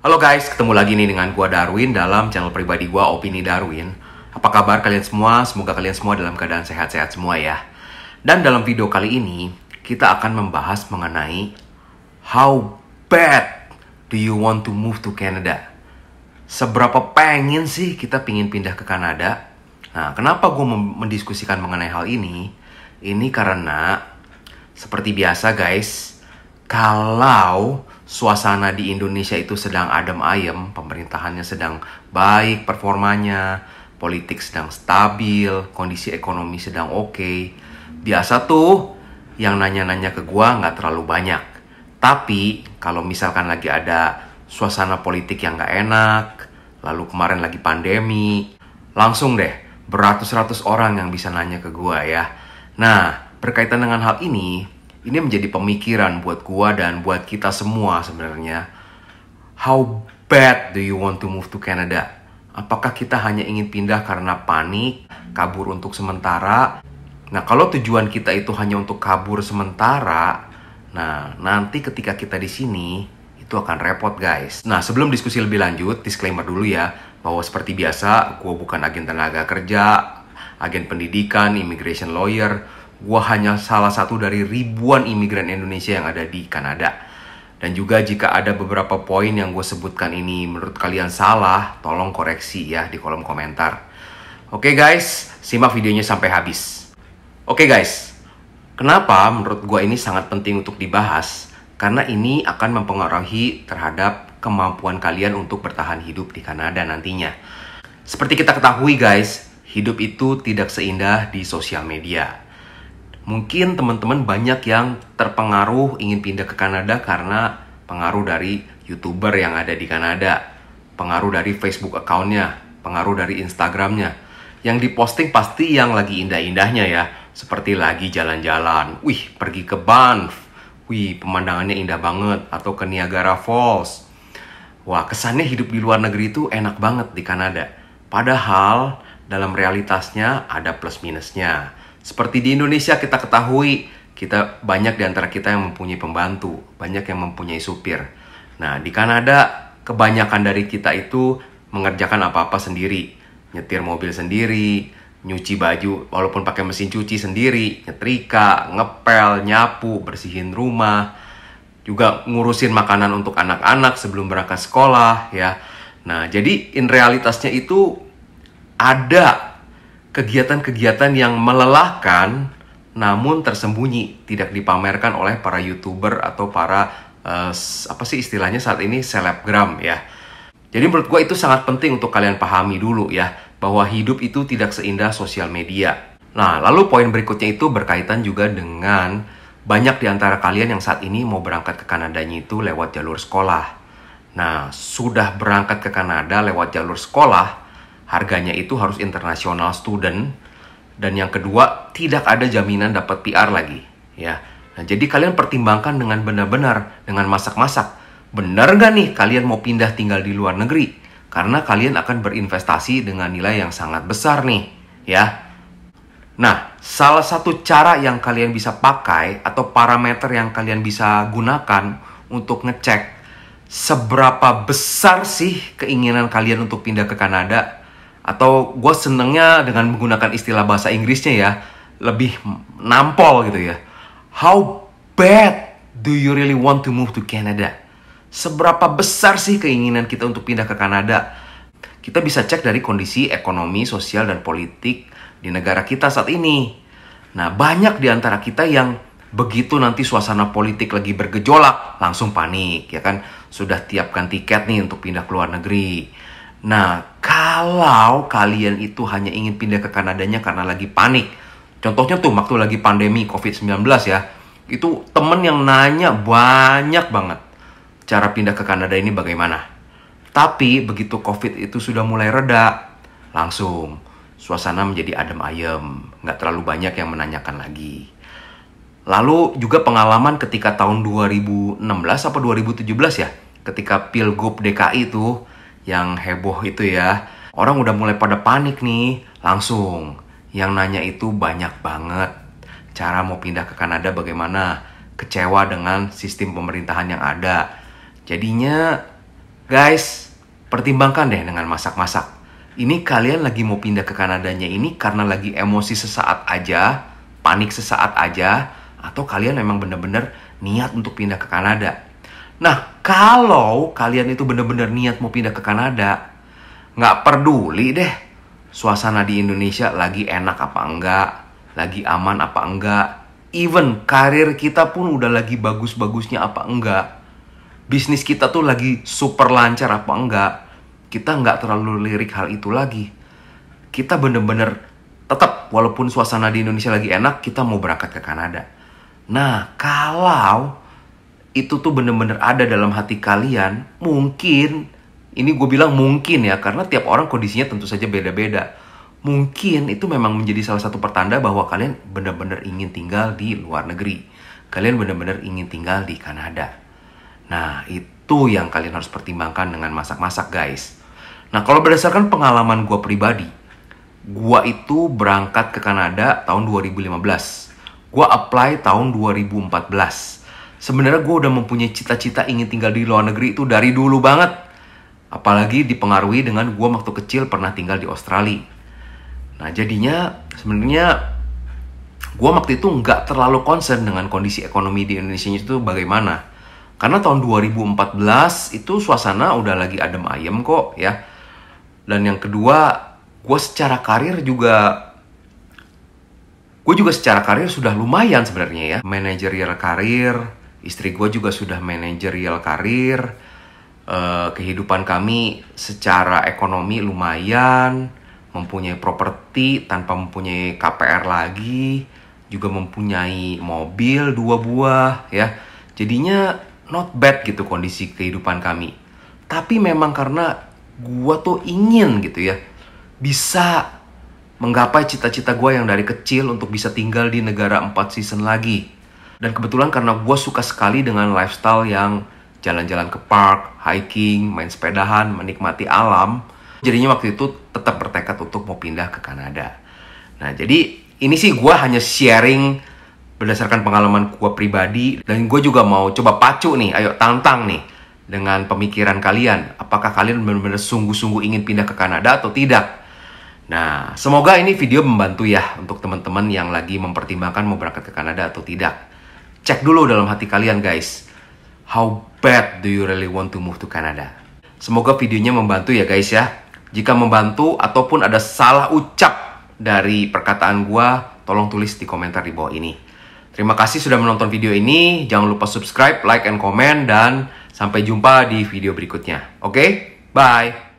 Halo guys, ketemu lagi nih dengan gua Darwin dalam channel pribadi gua Opini Darwin. Apa kabar kalian semua? Semoga kalian semua dalam keadaan sehat-sehat semua ya. Dan dalam video kali ini kita akan membahas mengenai how bad do you want to move to Canada? Seberapa pengen sih kita pingin pindah ke Kanada? Nah, kenapa gue mendiskusikan mengenai hal ini? Ini karena seperti biasa guys, kalau suasana di Indonesia itu sedang adem ayem, pemerintahannya sedang baik performanya, politik sedang stabil, kondisi ekonomi sedang oke. Biasa tuh yang nanya-nanya ke gua nggak terlalu banyak. Tapi kalau misalkan lagi ada suasana politik yang nggak enak, lalu kemarin lagi pandemi, langsung deh beratus-ratus orang yang bisa nanya ke gua ya. Nah, berkaitan dengan hal ini menjadi pemikiran buat gua dan buat kita semua sebenarnya. How bad do you want to move to Canada? Apakah kita hanya ingin pindah karena panik, kabur untuk sementara? Nah, kalau tujuan kita itu hanya untuk kabur sementara, nah nanti ketika kita di sini itu akan repot guys. Nah, sebelum diskusi lebih lanjut, disclaimer dulu ya, bahwa seperti biasa, gua bukan agen tenaga kerja, agen pendidikan, immigration lawyer. Gua hanya salah satu dari ribuan imigran Indonesia yang ada di Kanada. Dan juga jika ada beberapa poin yang gue sebutkan ini menurut kalian salah, tolong koreksi ya di kolom komentar. Oke guys, simak videonya sampai habis. Oke guys, kenapa menurut gue ini sangat penting untuk dibahas? Karena ini akan mempengaruhi terhadap kemampuan kalian untuk bertahan hidup di Kanada nantinya. Seperti kita ketahui guys, hidup itu tidak seindah di sosial media. Mungkin teman-teman banyak yang terpengaruh ingin pindah ke Kanada karena pengaruh dari YouTuber yang ada di Kanada, pengaruh dari Facebook account-nya, pengaruh dari Instagram-nya. Yang diposting pasti yang lagi indah-indahnya ya, seperti lagi jalan-jalan, wih pergi ke Banff, wih pemandangannya indah banget, atau ke Niagara Falls. Wah, kesannya hidup di luar negeri itu enak banget di Kanada. Padahal dalam realitasnya ada plus minusnya. Seperti di Indonesia kita ketahui, kita banyak di antara kita yang mempunyai pembantu, banyak yang mempunyai supir. Nah, di Kanada kebanyakan dari kita itu mengerjakan apa-apa sendiri. Nyetir mobil sendiri, nyuci baju walaupun pakai mesin cuci sendiri, nyetrika, ngepel, nyapu, bersihin rumah, juga ngurusin makanan untuk anak-anak sebelum berangkat sekolah ya. Nah, jadi in realitasnya itu ada kegiatan-kegiatan yang melelahkan namun tersembunyi, tidak dipamerkan oleh para YouTuber atau para apa sih istilahnya saat ini, selebgram ya. Jadi menurut gue itu sangat penting untuk kalian pahami dulu ya, bahwa hidup itu tidak seindah sosial media. Nah, lalu poin berikutnya itu berkaitan juga dengan banyak di antara kalian yang saat ini mau berangkat ke Kanadanya itu lewat jalur sekolah. Nah, sudah berangkat ke Kanada lewat jalur sekolah, harganya itu harus international student. Dan yang kedua, tidak ada jaminan dapat PR lagi ya. Nah, jadi kalian pertimbangkan dengan benar-benar, dengan masak-masak. Benar nggak nih kalian mau pindah tinggal di luar negeri? Karena kalian akan berinvestasi dengan nilai yang sangat besar nih ya. Nah, salah satu cara yang kalian bisa pakai atau parameter yang kalian bisa gunakan untuk ngecek seberapa besar sih keinginan kalian untuk pindah ke Kanada. Atau gue senengnya dengan menggunakan istilah bahasa Inggrisnya ya, lebih nampol gitu ya. How bad do you really want to move to Canada? Seberapa besar sih keinginan kita untuk pindah ke Kanada? Kita bisa cek dari kondisi ekonomi, sosial, dan politik di negara kita saat ini. Nah, banyak di antara kita yang begitu nanti suasana politik lagi bergejolak, langsung panik ya kan. Sudah tiapkan tiket nih untuk pindah ke luar negeri. Nah, kalau kalian itu hanya ingin pindah ke Kanadanya karena lagi panik, contohnya tuh waktu lagi pandemi COVID-19 ya, itu temen yang nanya banyak banget cara pindah ke Kanada ini bagaimana. Tapi begitu COVID itu sudah mulai reda, langsung suasana menjadi adem ayem, nggak terlalu banyak yang menanyakan lagi. Lalu juga pengalaman ketika tahun 2016 atau 2017 ya, ketika Pilgub DKI itu yang heboh itu ya, orang udah mulai pada panik nih, langsung yang nanya itu banyak banget. Cara mau pindah ke Kanada bagaimana, kecewa dengan sistem pemerintahan yang ada. Jadinya Guys, pertimbangkan deh dengan masak-masak. Ini kalian lagi mau pindah ke Kanadanya ini karena lagi emosi sesaat aja, panik sesaat aja, atau kalian memang bener-bener niat untuk pindah ke Kanada. Nah, kalau kalian itu bener-bener niat mau pindah ke Kanada, nggak peduli deh suasana di Indonesia lagi enak apa enggak, lagi aman apa enggak, even karir kita pun udah lagi bagus-bagusnya apa enggak, bisnis kita tuh lagi super lancar apa enggak, kita nggak terlalu lirik hal itu lagi. Kita bener-bener tetap, walaupun suasana di Indonesia lagi enak, kita mau berangkat ke Kanada. Nah, kalau itu tuh bener-bener ada dalam hati kalian, mungkin, ini gue bilang mungkin ya, karena tiap orang kondisinya tentu saja beda-beda. Mungkin itu memang menjadi salah satu pertanda bahwa kalian bener-bener ingin tinggal di luar negeri. Kalian bener-bener ingin tinggal di Kanada. Nah, itu yang kalian harus pertimbangkan dengan masak-masak, guys. Nah, kalau berdasarkan pengalaman gue pribadi, gue itu berangkat ke Kanada tahun 2015. Gue apply tahun 2014. Sebenarnya gue udah mempunyai cita-cita ingin tinggal di luar negeri itu dari dulu banget. Apalagi dipengaruhi dengan gue waktu kecil pernah tinggal di Australia. Nah, jadinya sebenarnya gue waktu itu nggak terlalu concern dengan kondisi ekonomi di Indonesia itu bagaimana. Karena tahun 2014 itu suasana udah lagi adem ayem kok ya. Dan yang kedua, gue juga secara karir sudah lumayan sebenarnya ya. Managerial karir, istri gue juga sudah managerial karir. Kehidupan kami secara ekonomi lumayan, mempunyai properti tanpa mempunyai KPR lagi, juga mempunyai mobil 2 buah ya. Jadinya not bad gitu kondisi kehidupan kami. Tapi memang karena gue tuh ingin gitu ya, bisa menggapai cita-cita gue yang dari kecil untuk bisa tinggal di negara 4 season lagi. Dan kebetulan karena gue suka sekali dengan lifestyle yang jalan-jalan ke park, hiking, main sepedahan, menikmati alam, jadinya waktu itu tetap bertekad untuk mau pindah ke Kanada. Nah, jadi ini sih gue hanya sharing berdasarkan pengalaman gue pribadi. Dan gue juga mau coba pacu nih, ayo tantang nih dengan pemikiran kalian. Apakah kalian benar-benar sungguh-sungguh ingin pindah ke Kanada atau tidak? Nah, semoga ini video membantu ya untuk teman-teman yang lagi mempertimbangkan mau berangkat ke Kanada atau tidak. Cek dulu dalam hati kalian, guys. How bad do you really want to move to Canada? Semoga videonya membantu ya, guys ya. Jika membantu ataupun ada salah ucap dari perkataan gua, tolong tulis di komentar di bawah ini. Terima kasih sudah menonton video ini. Jangan lupa subscribe, like, and comment. Dan sampai jumpa di video berikutnya. Oke? Bye!